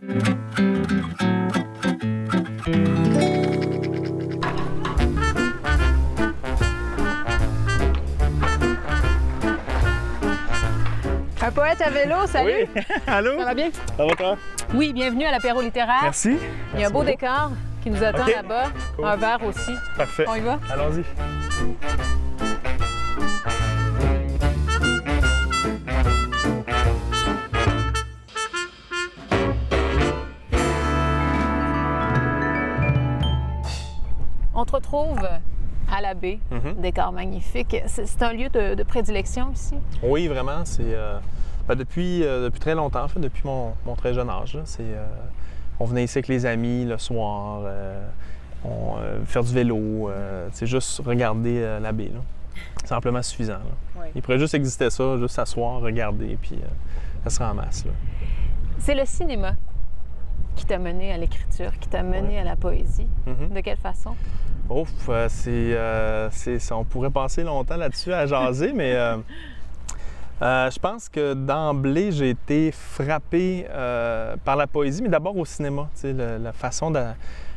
Un poète à vélo, salut! Oui, allô? Ça va bien? Ça va toi? Oui, bienvenue à l'apéro littéraire. Merci. Il y a un beau décor qui nous attend OK. là-bas. Cool. Un verre aussi. Parfait. On y va? Allons-y. On te retrouve à la baie. Décor magnifique. C'est un lieu de prédilection ici? Oui, vraiment. C'est depuis très longtemps, en fait, depuis mon très jeune âge. Là, on venait ici avec les amis le soir, faire du vélo, c'est juste regarder la baie. Là. C'est amplement suffisant. Là. Oui. Il pourrait juste exister ça, juste s'asseoir, regarder, puis ça serait en masse. Là. C'est le cinéma qui t'a mené à l'écriture, qui t'a mené à la poésie. De quelle façon? Ouf, on pourrait passer longtemps là-dessus à jaser, mais je pense que d'emblée, j'ai été frappé par la poésie, mais d'abord au cinéma. La façon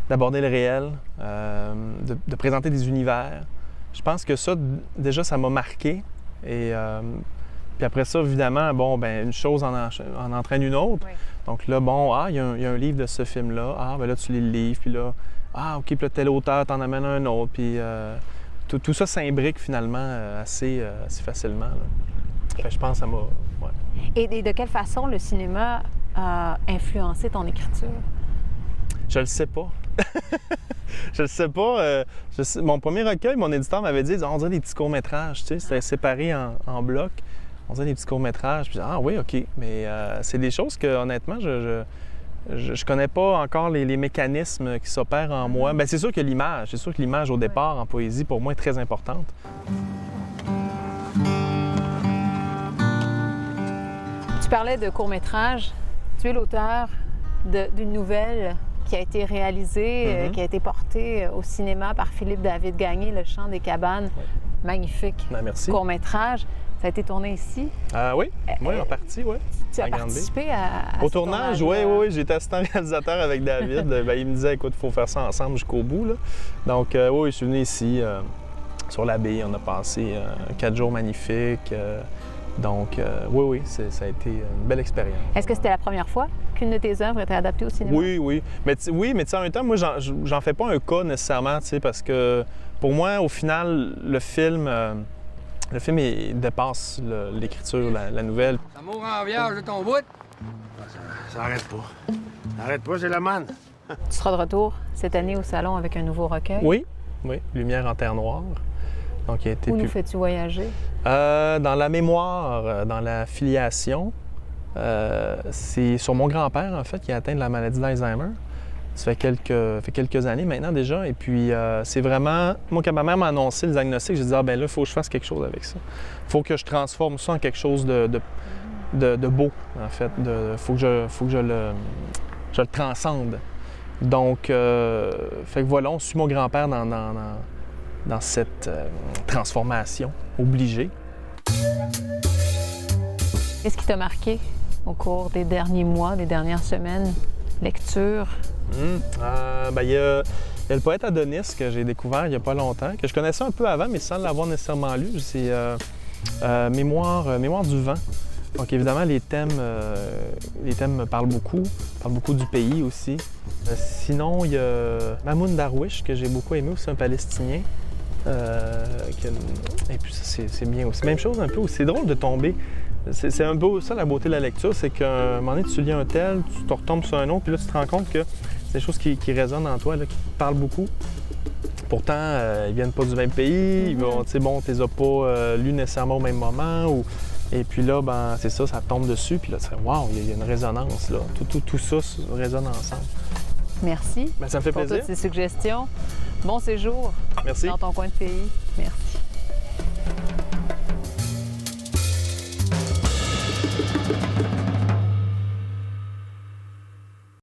d'aborder le réel, de présenter des univers. Je pense que ça, déjà, ça m'a marqué. Et puis après ça, évidemment, bon, ben une chose en entraîne une autre. Oui. Donc là, bon, il y a un livre de ce film-là. Ah, ben là, tu lis le livre, puis là, OK, puis là, tel auteur t'en amène un autre. Puis tout ça s'imbrique finalement assez facilement. Là. Fait que je pense que ça m'a... Ouais. Et de quelle façon le cinéma a influencé ton écriture? Je le sais pas. Je le sais pas. Mon premier recueil, mon éditeur m'avait dit, on dirait des petits courts-métrages, tu sais, c'était séparé en blocs. On dirait des petits courts-métrages. Puis oui, OK. Mais c'est des choses que, honnêtement, je connais pas encore les mécanismes qui s'opèrent en moi. Bien, c'est sûr que l'image au départ en poésie, pour moi, est très importante. Tu parlais de court-métrage. Tu es l'auteur d'une nouvelle qui a été réalisée, qui a été portée au cinéma par Philippe David Gagné, Le Chant des cabanes. Oui. Magnifique. Ben, merci. Court-métrage. Ça a été tourné ici. Oui, en partie, oui. Tu as participé à au ce tournage, oui. J'étais assistant réalisateur avec David. Il me disait, écoute, il faut faire ça ensemble jusqu'au bout. Là. Donc, oui, je suis venu ici, sur la baie. On a passé 4 jours magnifiques. Donc, oui, ça a été une belle expérience. Est-ce que c'était la première fois qu'une de tes œuvres était adaptée au cinéma? Oui. Mais en même temps, moi, j'en fais pas un cas nécessairement, parce que pour moi, au final, le film, il dépasse l'écriture, la nouvelle. L'amour en vierge de ton bout? Ça arrête pas. Ça arrête pas, c'est la manne. Tu seras de retour cette année au Salon avec un nouveau recueil. Oui. Lumière en terre noire. Donc, il a été Où nous fais-tu voyager? Dans la mémoire, dans la filiation. C'est sur mon grand-père, en fait, qui a atteint de la maladie d'Alzheimer. Ça fait quelques années maintenant déjà. Et puis, c'est vraiment... Moi, quand ma mère m'a annoncé le diagnostic, j'ai dit, ben là, il faut que je fasse quelque chose avec ça. Il faut que je transforme ça en quelque chose de beau, en fait. Faut que je le transcende. Donc, fait que voilà, on suit mon grand-père dans cette transformation obligée. Qu'est-ce qui t'a marqué au cours des derniers mois, des dernières semaines? Lecture? Il y a le poète Adonis que j'ai découvert il n'y a pas longtemps, que je connaissais un peu avant, mais sans l'avoir nécessairement lu. C'est Mémoire du vent. Donc évidemment, les thèmes me parlent beaucoup du pays aussi. Sinon, il y a Mahmoud Darwish, que j'ai beaucoup aimé aussi, un Palestinien. Et puis ça, c'est bien aussi. Même chose un peu, c'est drôle de tomber. C'est un peu ça la beauté de la lecture, c'est qu'à un moment donné, tu lis un tel, tu te retombes sur un autre, puis là, tu te rends compte que c'est des choses qui résonnent en toi, là, qui te parlent beaucoup. Pourtant, ils viennent pas du même pays, tu les as pas lus nécessairement au même moment. Et puis là, c'est ça tombe dessus, puis là, tu fais « wow, il y a une résonance, là. » Tout ça résonne ensemble. Merci Ça me fait pour plaisir. toutes ces suggestions. Bon séjour Merci. dans ton coin de pays. Merci.